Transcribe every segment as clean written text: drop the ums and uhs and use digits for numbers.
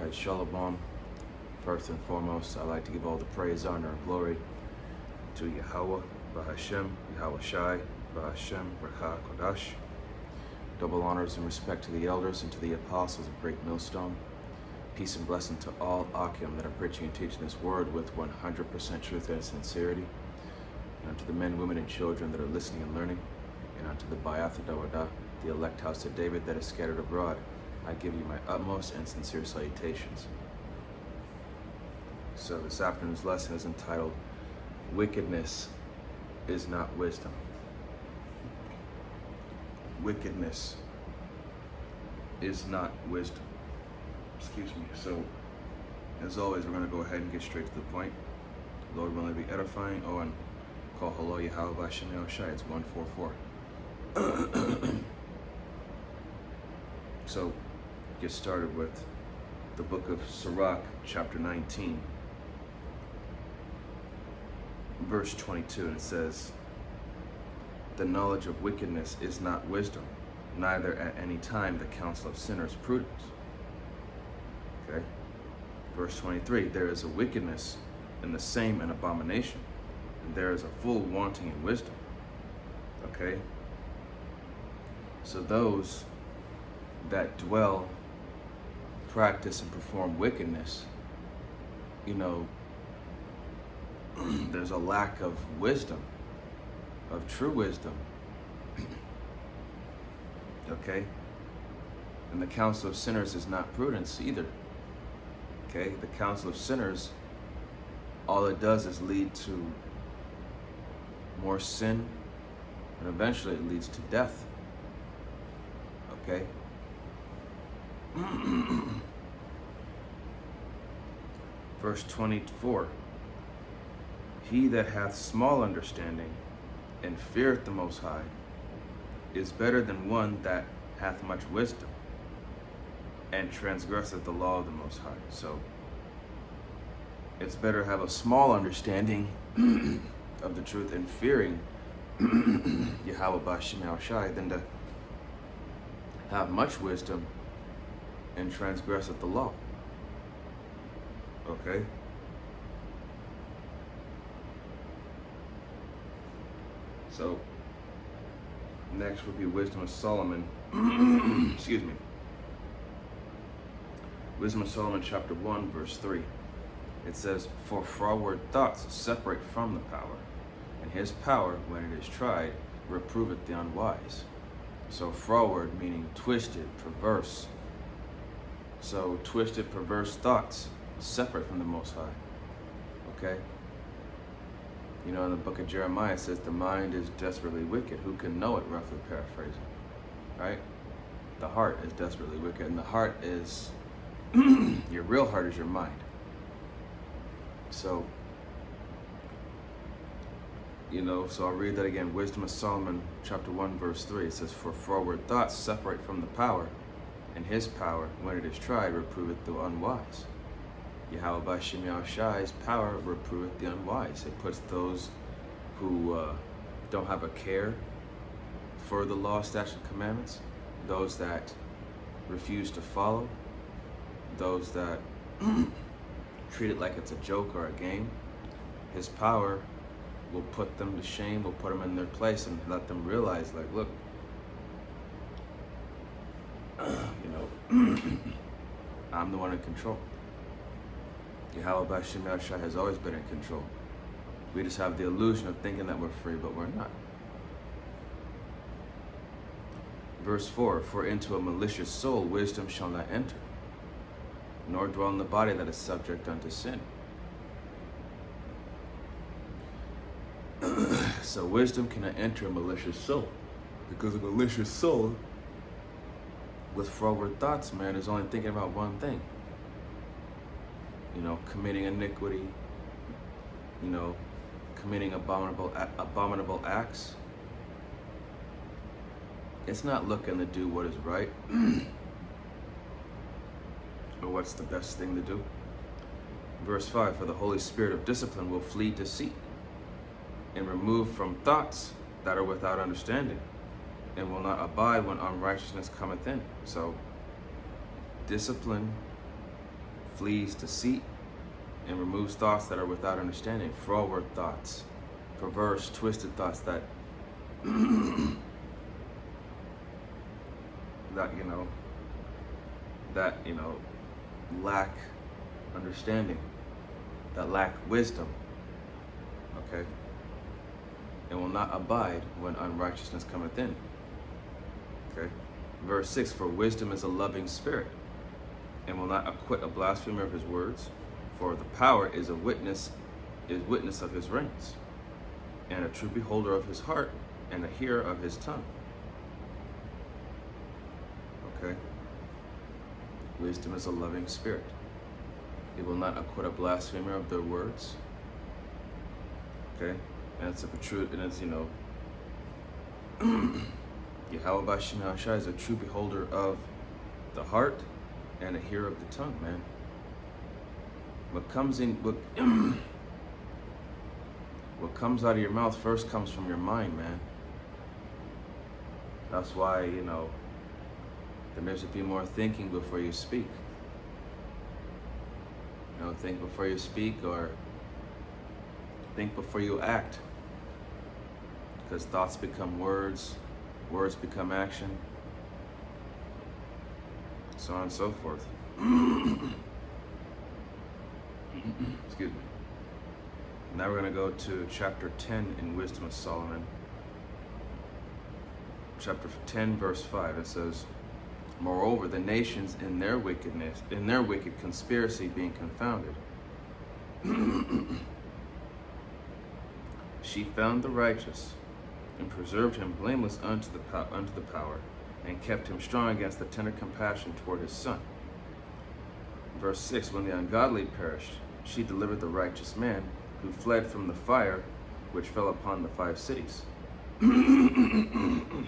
Right, Shalom. First and foremost, I'd like to give all the praise, honor, and glory to Yahweh, Bahashem, Yahweh Shai, Bahashem, Rakah Kodash. Double honors and respect to the elders and to the apostles of Great Millstone. Peace and blessing to all Akim that are preaching and teaching this word with 100% truth and sincerity. And unto the men, women, and children that are listening and learning. And unto the Bayath Dawada, the elect house of David that is scattered abroad, I give you my utmost and sincere salutations. So this afternoon's lesson is entitled, Wickedness is not wisdom. Wickedness is not wisdom. Excuse me. So, as always, we're going to go ahead and get straight to the point. Lord willing to be edifying. Oh, and call hello Yahweh Bashem Yahushai. It's 144. So, get started with the book of Sirach, chapter 19, verse 22, and it says, "The knowledge of wickedness is not wisdom, neither at any time the counsel of sinners prudence." Okay. Verse 23, "There is a wickedness in the same an abomination, and there is a full wanting in wisdom." Okay. So those that dwell, practice, and perform wickedness, there's a lack of wisdom, of true wisdom. Okay? And the counsel of sinners is not prudence either. Okay? The counsel of sinners, all it does is lead to more sin, and eventually it leads to death. Okay? Verse 24, "He that hath small understanding and feareth the Most High is better than one that hath much wisdom and transgresseth the law of the Most High." So it's better to have a small understanding of the truth and fearing Yahweh Bashem Yahushai than to have much wisdom and transgresseth the law. Okay? So, next would be Wisdom of Solomon. Excuse me. Wisdom of Solomon, chapter 1, verse 3. It says, "For froward thoughts separate from the power, and his power, when it is tried, reproveth the unwise." So froward meaning twisted, perverse. So twisted, perverse thoughts separate from the Most High. Okay? In the book of Jeremiah it says, "The mind is desperately wicked. Who can know it?" Roughly paraphrasing. Right? The heart is desperately wicked. And the heart is, your real heart is your mind. So, so I'll read that again. Wisdom of Solomon, chapter 1, verse 3. It says, "For froward thoughts separate from the power, and his power, when it is tried, reproveth the unwise." Yahweh Bashem Yahushai's power reproveth the unwise. It puts those who don't have a care for the law, statutes, and commandments, those that refuse to follow, those that treat it like it's a joke or a game. His power will put them to shame, will put them in their place, and let them realize, like, look, I'm the one in control. Yahweh Bashem Yahushai has always been in control. We just have the illusion of thinking that we're free, but we're not. Verse 4, "For into a malicious soul wisdom shall not enter, nor dwell in the body that is subject unto sin." So wisdom cannot enter a malicious soul, because a malicious soul with froward thoughts, man, is only thinking about one thing. Committing iniquity, committing abominable acts. It's not looking to do what is right or what's the best thing to do. Verse 5, "For the Holy Spirit of discipline will flee deceit, and remove from thoughts that are without understanding, and will not abide when unrighteousness cometh in." So discipline flees deceit, and removes thoughts that are without understanding, froward thoughts, perverse, twisted thoughts that that lack understanding, that lack wisdom. Okay? And will not abide when unrighteousness cometh in. Okay? Verse 6, for wisdom is a loving spirit, and will not acquit a blasphemer of his words, for the power is witness of his reigns, and a true beholder of his heart, and a hearer of his tongue. Okay? Wisdom is a loving spirit. It will not acquit a blasphemer of their words. Okay? And it's Yahweh Bashim Yahshai is a true beholder of the heart and a hearer of the tongue, man. What comes out of your mouth first comes from your mind, man. That's why, there should be more thinking before you speak. Think before you speak, or think before you act. Because thoughts become words, words become action, so on and so forth. Excuse me. Now we're going to go to chapter 10 in Wisdom of Solomon. Chapter 10, verse 5. It says, moreover, the nations in their wickedness, in their wicked conspiracy being confounded, she found the righteous and preserved him blameless unto the power, and kept him strong against the tender compassion toward his son. Verse 6, when the ungodly perished, she delivered the righteous man, who fled from the fire which fell upon the 5 cities. In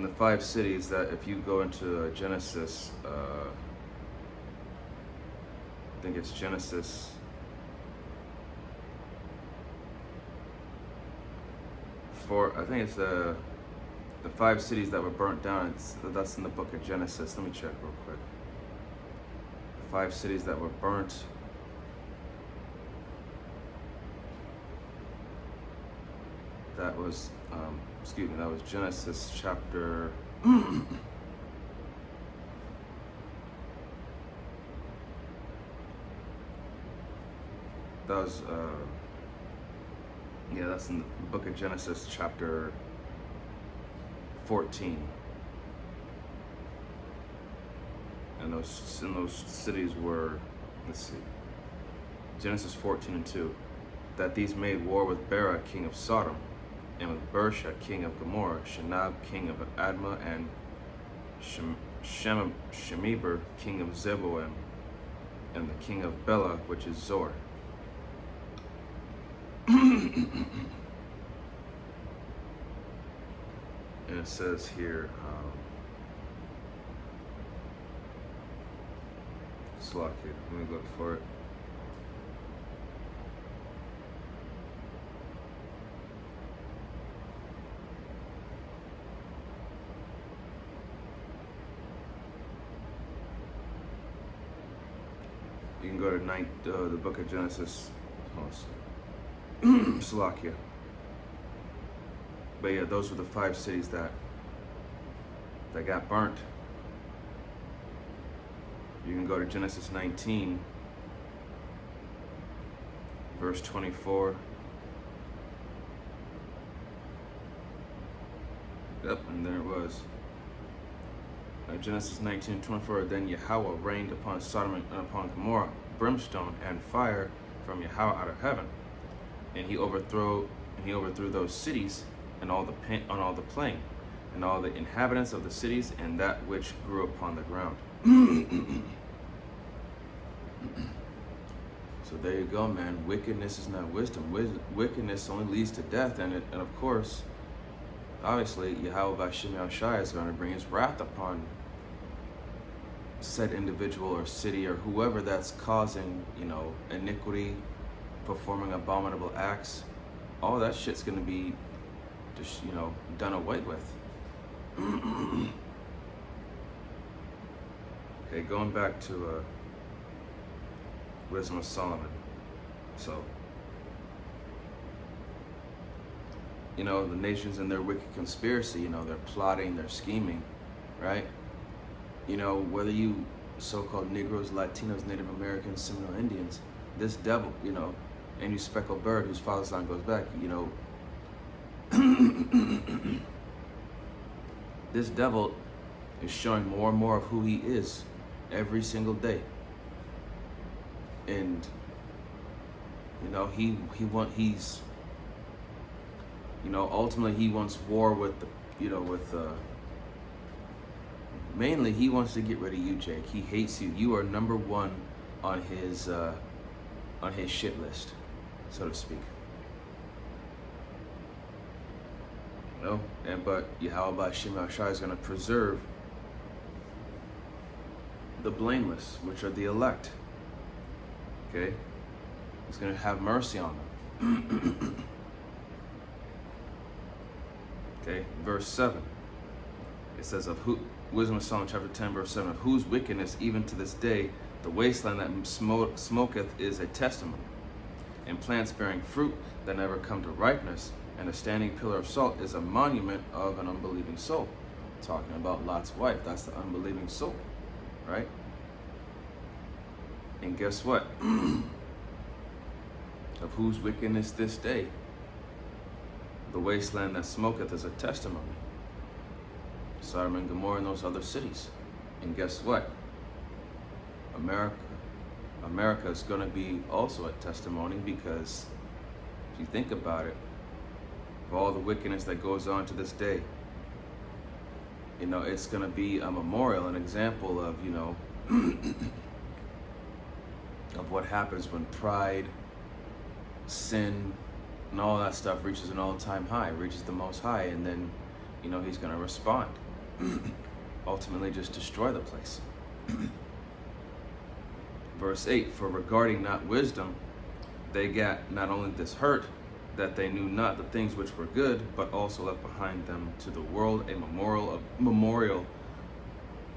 the 5 cities, that if you go into Genesis, I think it's Genesis 4. I think it's the 5 cities that were burnt down. That's in the book of Genesis. Let me check real quick. The 5 cities that were burnt. That was, that was Genesis chapter. That's in the book of Genesis chapter 14. And those cities were, let's see, Genesis 14:2, that these made war with Bera, king of Sodom, and with Bersha, king of Gomorrah, Shinab, king of Admah, and Shemeber, king of Zeboim, and the king of Bela, which is Zor. And it says here, Slack here, let me look for it. You can go to the book of Genesis. Slovakia. But yeah, those were the 5 cities that got burnt. You can go to Genesis 19, verse 24. Yep, and there it was. Genesis 19:24. Then Yahweh rained upon Sodom and upon Gomorrah brimstone and fire from Yahweh out of heaven, and he overthrew those cities and all the plain, and all the inhabitants of the cities, and that which grew upon the ground. So there you go, man. Wickedness is not wisdom. Wickedness only leads to death, and of course, obviously, Yahweh Bashim Yahshai is going to bring his wrath upon said individual or city or whoever that's causing, iniquity, performing abominable acts. All that shit's going to be just, done away with. Okay, going back to Wisdom of Solomon. So, the nations in their wicked conspiracy, they're plotting, they're scheming, right? Whether you so-called Negroes, Latinos, Native Americans, Seminole Indians, this devil, and you speckled bird whose father's line goes back, this devil is showing more and more of who he is every single day. And ultimately he wants war with mainly he wants to get rid of you, Jake. He hates you. You are number one on his shit list, so to speak. But Yahweh Shema Shai is going to preserve the blameless, which are the elect. Okay? He's going to have mercy on them. Okay, verse 7. It says Wisdom of Solomon chapter 10, verse 7, of whose wickedness even to this day the wasteland that smoketh is a testimony, and plants bearing fruit that never come to ripeness, and a standing pillar of salt is a monument of an unbelieving soul. Talking about Lot's wife, that's the unbelieving soul, right? And guess what? Of whose wickedness this day the wasteland that smoketh is a testimony. Sodom and Gomorrah and those other cities. And guess what? America is going to be also a testimony, because if you think about it, of all the wickedness that goes on to this day, it's going to be a memorial, an example of, of what happens when pride, sin, and all that stuff reaches an all-time high, reaches the Most High, and then, he's going to respond. Ultimately just destroy the place. Verse 8, for regarding not wisdom, they got not only this hurt, that they knew not the things which were good, but also left behind them to the world a memorial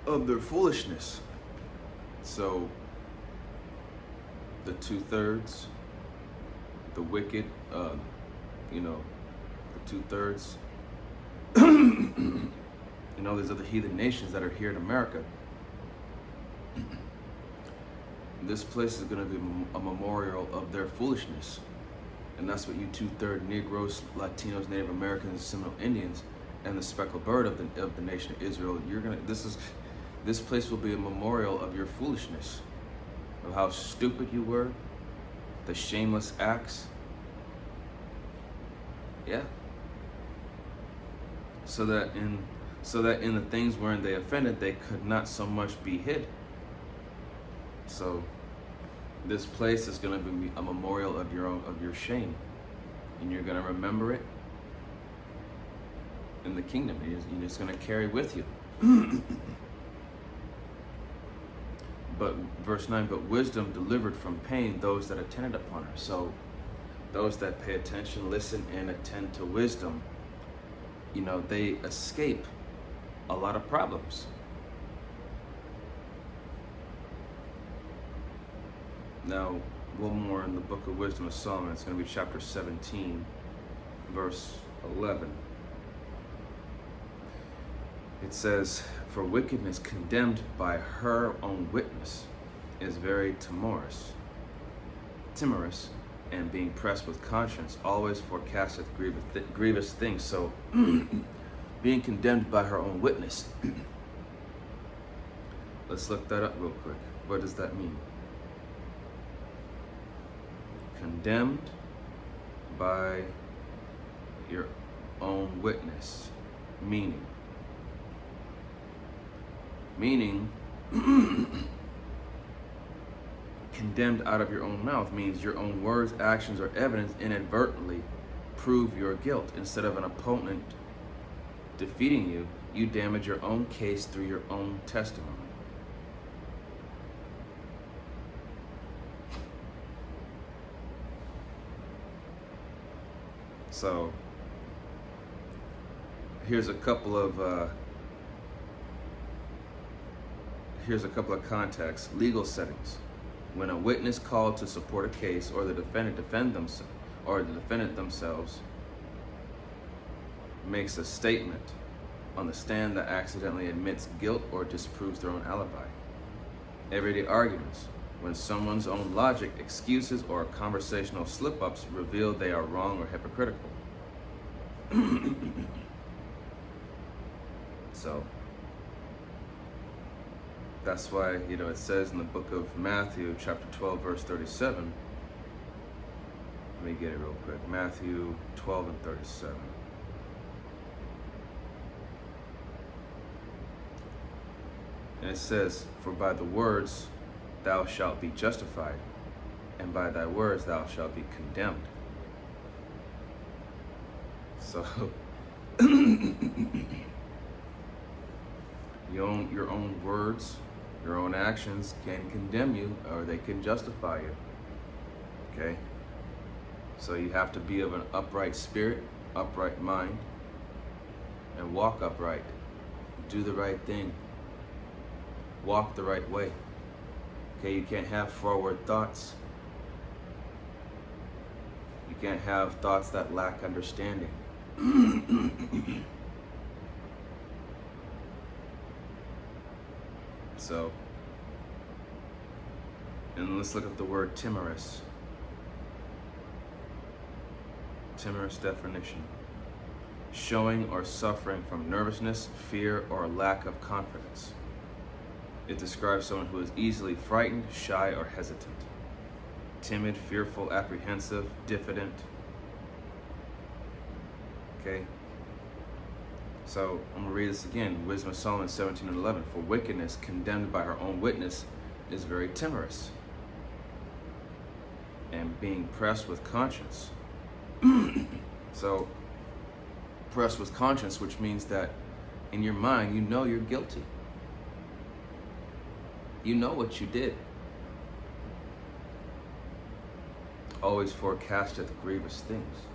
of their foolishness. So, the 2/3, the wicked, the 2/3, these other heathen nations that are here in America. This place is going to be a memorial of their foolishness. And that's what you 2/3 Negroes, Latinos, Native Americans, Seminole Indians, and the speckled bird of the nation of Israel. This place will be a memorial of your foolishness, of how stupid you were, the shameless acts. Yeah. So that in the things wherein they offended, they could not so much be hid. So this place is going to be a memorial of your shame, and you're going to remember it in the kingdom. It's going to carry with you. But verse 9, but wisdom delivered from pain those that attended upon her. So those that pay attention, listen, and attend to wisdom, they escape a lot of problems. Now, one more in the book of Wisdom of Solomon. It's going to be chapter 17, verse 11. It says, for wickedness condemned by her own witness is very timorous, and being pressed with conscience always forecasteth grievous things. So, being condemned by her own witness. Let's look that up real quick. What does that mean? Condemned by your own witness. Meaning, condemned out of your own mouth means your own words, actions, or evidence inadvertently prove your guilt. Instead of an opponent defeating you, you damage your own case through your own testimony. So, here's a couple of contexts. Legal settings: when a witness called to support a case, or the defendant themselves makes a statement on the stand that accidentally admits guilt or disproves their own alibi. Everyday arguments: when someone's own logic, excuses, or conversational slip-ups reveal they are wrong or hypocritical. So that's why, it says in the book of Matthew, chapter 12, verse 37. Let me get it real quick. Matthew 12 and 37. And it says, "For by the words thou shalt be justified, and by thy words thou shalt be condemned." So, your own words, your own actions can condemn you, or they can justify you. Okay? So you have to be of an upright spirit, upright mind, and walk upright. Do the right thing. Walk the right way. Okay, you can't have forward thoughts. You can't have thoughts that lack understanding. So, and let's look at the word timorous. Timorous definition: showing or suffering from nervousness, fear, or lack of confidence. It describes someone who is easily frightened, shy, or hesitant. Timid, fearful, apprehensive, diffident. Okay? So, I'm going to read this again. Wisdom of Solomon 17 and 11. "For wickedness, condemned by her own witness, is very timorous, and being pressed with conscience." So, pressed with conscience, which means that in your mind, you know you're guilty. You know what you did. "Always forecasteth grievous things."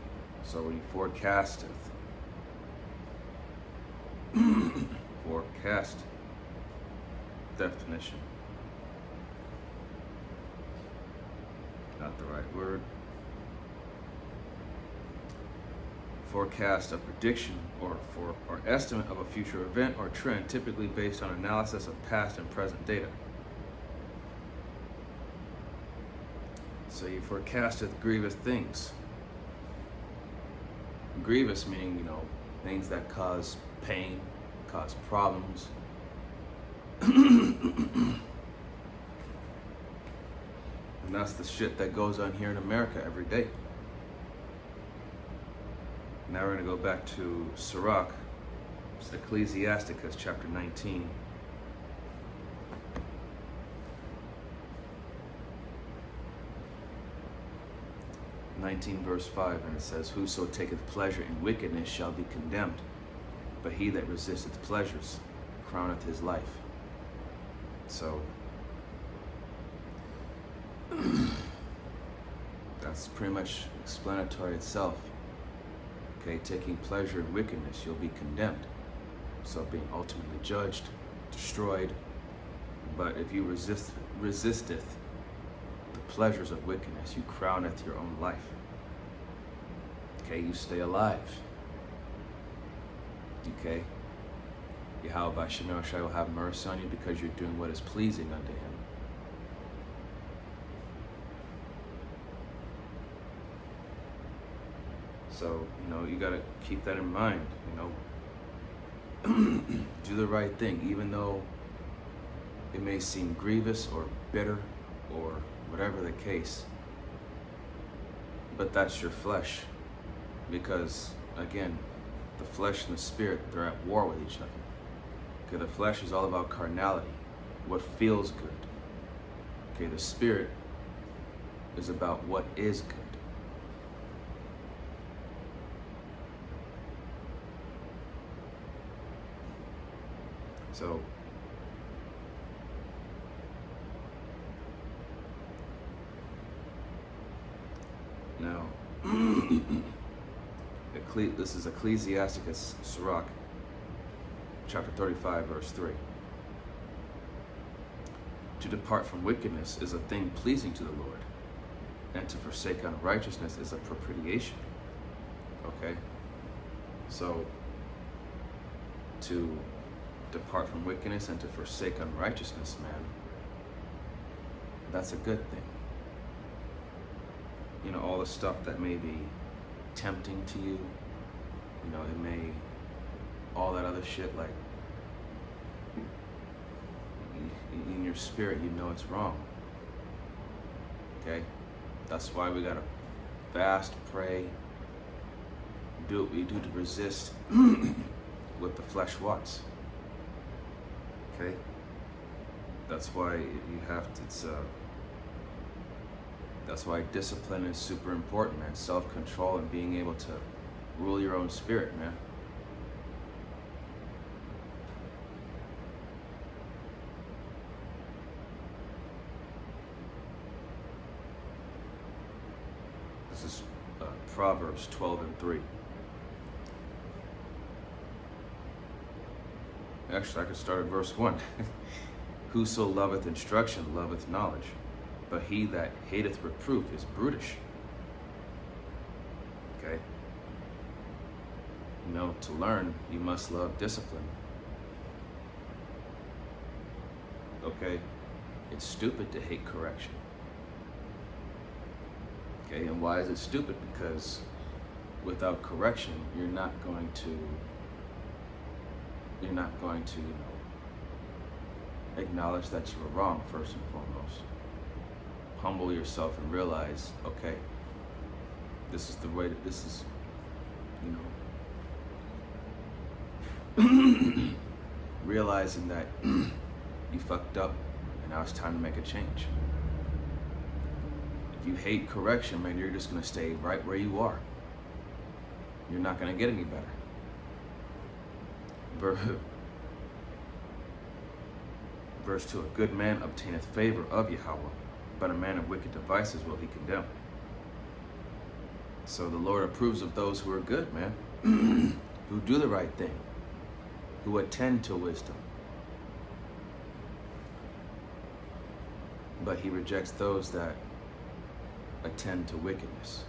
So when you forecasteth, forecast definition. Not the right word. Forecast a prediction or estimate of a future event or trend, typically based on analysis of past and present data. So you forecasteth grievous things. Grievous meaning, things that cause pain, cause problems. And that's the shit that goes on here in America every day. Now we're going to go back to Sirach. It's Ecclesiasticus chapter 19. Verse 5, and it says, "Whoso taketh pleasure in wickedness shall be condemned, but he that resisteth pleasures crowneth his life." So that's pretty much explanatory itself. Okay, taking pleasure in wickedness, you'll be condemned. So being ultimately judged, destroyed. But if you resisteth the pleasures of wickedness, you crowneth your own life. Okay, you stay alive. Okay, Yahweh Shemel Shai will have mercy on you because you're doing what is pleasing unto him. So, you gotta keep that in mind, Do the right thing, even though it may seem grievous or bitter or whatever the case. But that's your flesh. Because, again, the flesh and the spirit, they're at war with each other. Okay, the flesh is all about carnality, what feels good. Okay, the spirit is about what is good. So, now, this is Ecclesiasticus Sirach, chapter 35, verse 3. To depart from wickedness is a thing pleasing to the Lord, and to forsake unrighteousness is a propitiation. Okay? So, to depart from wickedness and to forsake unrighteousness, man, that's a good thing. You know, all the stuff that may be tempting to you, you know, it may, all that other shit, like, in your spirit, you know it's wrong. Okay? That's why we gotta fast, pray, do what we do to resist what the flesh wants. Okay? That's why you have to, that's why discipline is super important, man. Self-control and being able to rule your own spirit, man. This is Proverbs 12 and 3. Actually, I could start at verse 1. Whoso loveth instruction loveth knowledge, but he that hateth reproof is brutish. Okay? You know, to learn, you must love discipline. Okay? It's stupid to hate correction. Okay, and why is it stupid? Because without correction, you're not going to, you know, acknowledge that you were wrong, first and foremost. Humble yourself and realize, okay, this is the way that this is, you know, realizing that you fucked up and now it's time to make a change. If you hate correction, man, you're just gonna stay right where you are. You're not gonna get any better. Verse 2, a good man obtaineth favor of Yahweh, but a man of wicked devices will he condemn. So the Lord approves of those who are good, man, who do the right thing, who attend to wisdom. But he rejects those that attend to wickedness.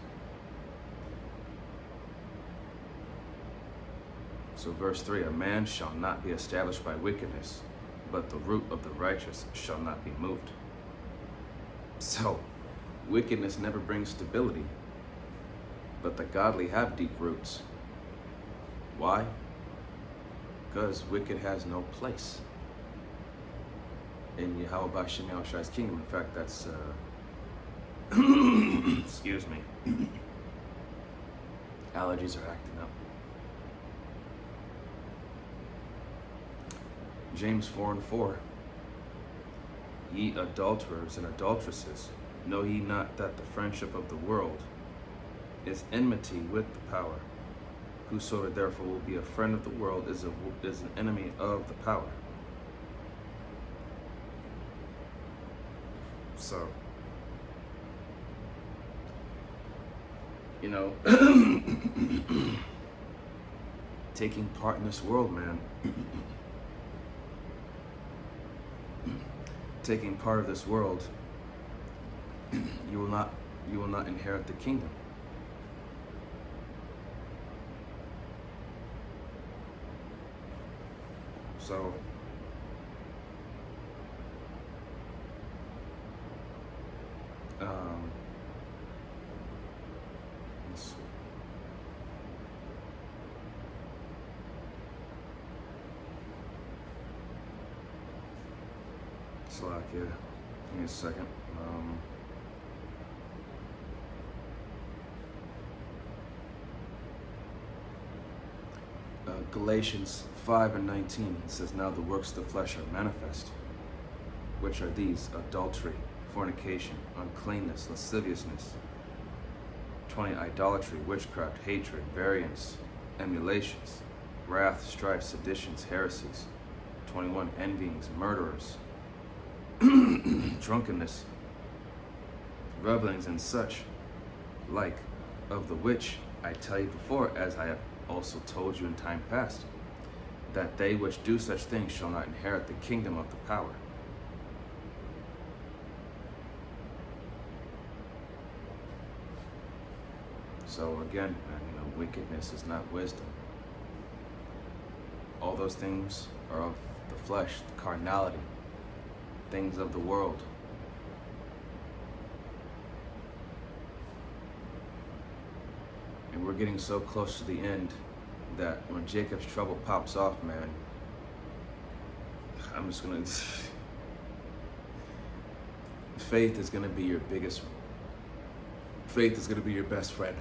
So verse 3, a man shall not be established by wickedness, but the root of the righteous shall not be moved. So, wickedness never brings stability, but the godly have deep roots. Why? Because wicked has no place in Yahweh B'Shem Yahushai's kingdom. In fact, that's, excuse me, allergies are acting up. James 4 and 4. Ye adulterers and adulteresses, know ye not that the friendship of the world is enmity with the power? Whosoever therefore will be a friend of the world is an enemy of the power. So, you know, taking part in this world, man, taking part of this world, you will not inherit the kingdom. So let's see. Slack, yeah. Give me a second. Galatians 5 and 19, it says, now the works of the flesh are manifest, which are these: adultery, fornication, uncleanness, lasciviousness, 20, idolatry, witchcraft, hatred, variance, emulations, wrath, strife, seditions, heresies, 21, envyings, murderers, drunkenness, revelings, and such like, of the which I tell you before, as I have also told you in time past, that they which do such things shall not inherit the kingdom of the power. So again, wickedness is not wisdom. All those things are of the flesh, the carnality, things of the world. And we're getting so close to the end that when Jacob's trouble pops off, man, I'm just gonna faith is gonna be your biggest faith is gonna be your best friend.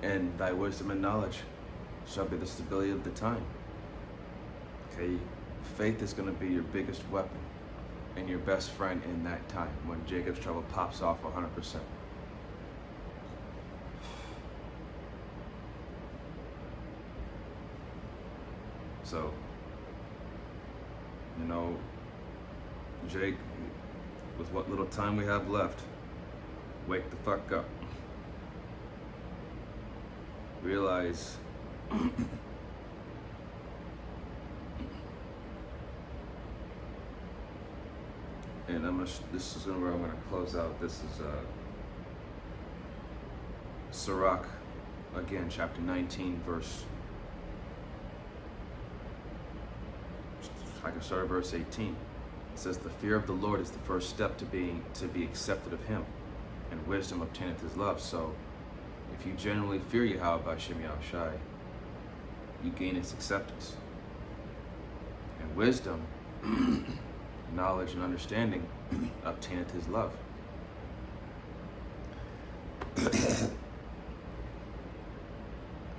And thy wisdom and knowledge shall be the stability of the time. Okay, faith is gonna be your biggest weapon and your best friend in that time when Jacob's trouble pops off 100%. So, Jake, with what little time we have left, wake the fuck up. Realize and this is where I'm gonna close out. This is Sirach, again, chapter 19, verse. I can start at verse 18. It says, "The fear of the Lord is the first step to be accepted of Him, and wisdom obtaineth His love." So, if you genuinely fear Yahweh B'Shem Yahushai, you gain His acceptance. And wisdom, knowledge, and understanding obtaineth His love.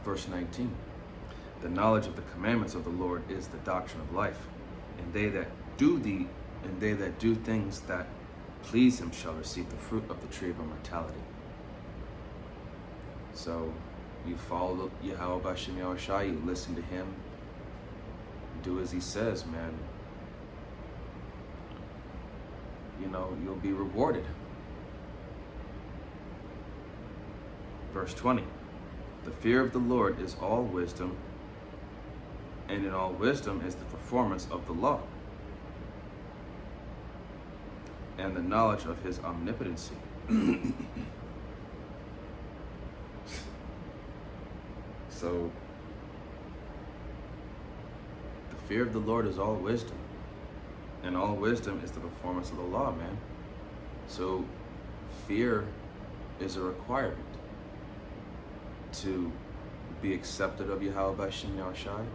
Verse 19, "The knowledge of the commandments of the Lord is the doctrine of life, and they that do things that please Him shall receive the fruit of the tree of immortality." So you follow Yahweh B'Shem Yahushai, you listen to Him, do as He says, man. You'll be rewarded. Verse 20, "The fear of the Lord is all wisdom, and in all wisdom is the performance of the law, and the knowledge of His omnipotency." So, the fear of the Lord is all wisdom, and all wisdom is the performance of the law, man. So, fear is a requirement to be accepted of Yahweh B'Shem Yahushai,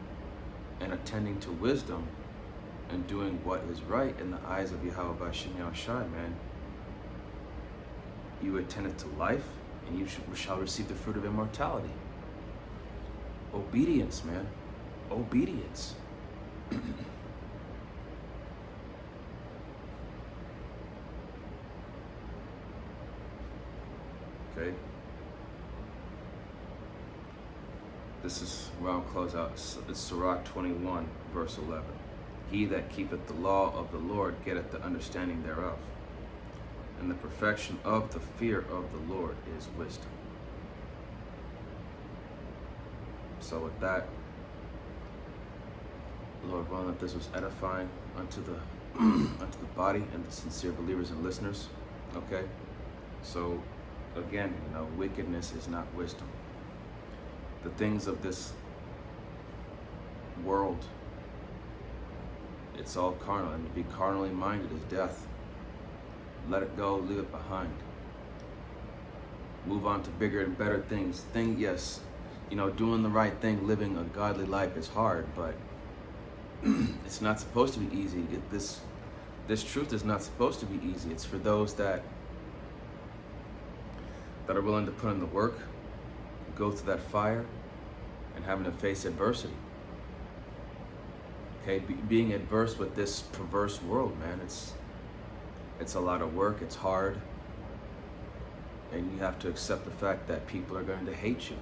and attending to wisdom and doing what is right in the eyes of Yahweh B'Shem Yahushai, man. You attended to life, and you shall receive the fruit of immortality. Obedience, man. Obedience. Okay. This is where I'll close out. It's Sirach 21, verse 11. "He that keepeth the law of the Lord getteth the understanding thereof, and the perfection of the fear of the Lord is wisdom." So with that, Lord willing, that this was edifying unto the body and the sincere believers and listeners. Okay? So again, wickedness is not wisdom. The things of this world, it's all carnal, and to be carnally minded is death. Let it go, leave it behind. Move on to bigger and better things. Yes, doing the right thing, living a godly life is hard, but it's not supposed to be easy. This truth is not supposed to be easy. It's for those that are willing to put in the work, go through that fire, and having to face adversity. Okay, being adverse with this perverse world, man, it's a lot of work, it's hard, and you have to accept the fact that people are going to hate you.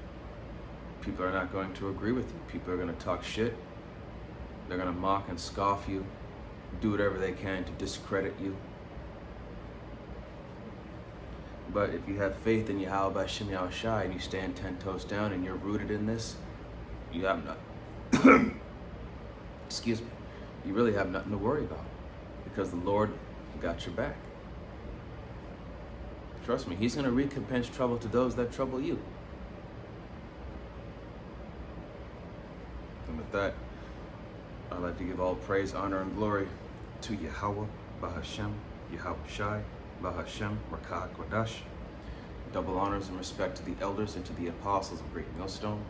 People are not going to agree with you. People are going to talk shit. They're going to mock and scoff you, do whatever they can to discredit you. But if you have faith in Yahweh B'Shem Yahushai and you stand 10 toes down and you're rooted in this, you have not. Excuse me. You really have nothing to worry about because the Lord got your back. Trust me, He's going to recompense trouble to those that trouble you. And with that, I'd like to give all praise, honor, and glory to Yahweh B'Hashem, Yahweh Shai, B'Hashem, Rakah Kodash. Double honors and respect to the elders and to the apostles of Great Millstone.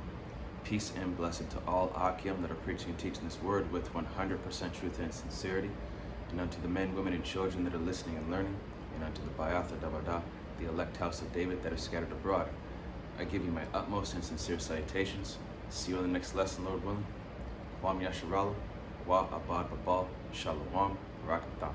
Peace and blessing to all Akim that are preaching and teaching this word with 100% truth and sincerity. And unto the men, women, and children that are listening and learning. And unto the Bayatha Davada, the elect house of David that are scattered abroad. I give you my utmost and sincere salutations. See you in the next lesson, Lord willing. Kwam Yasharala, Wa Abad Babal, Shalom, Rakatam.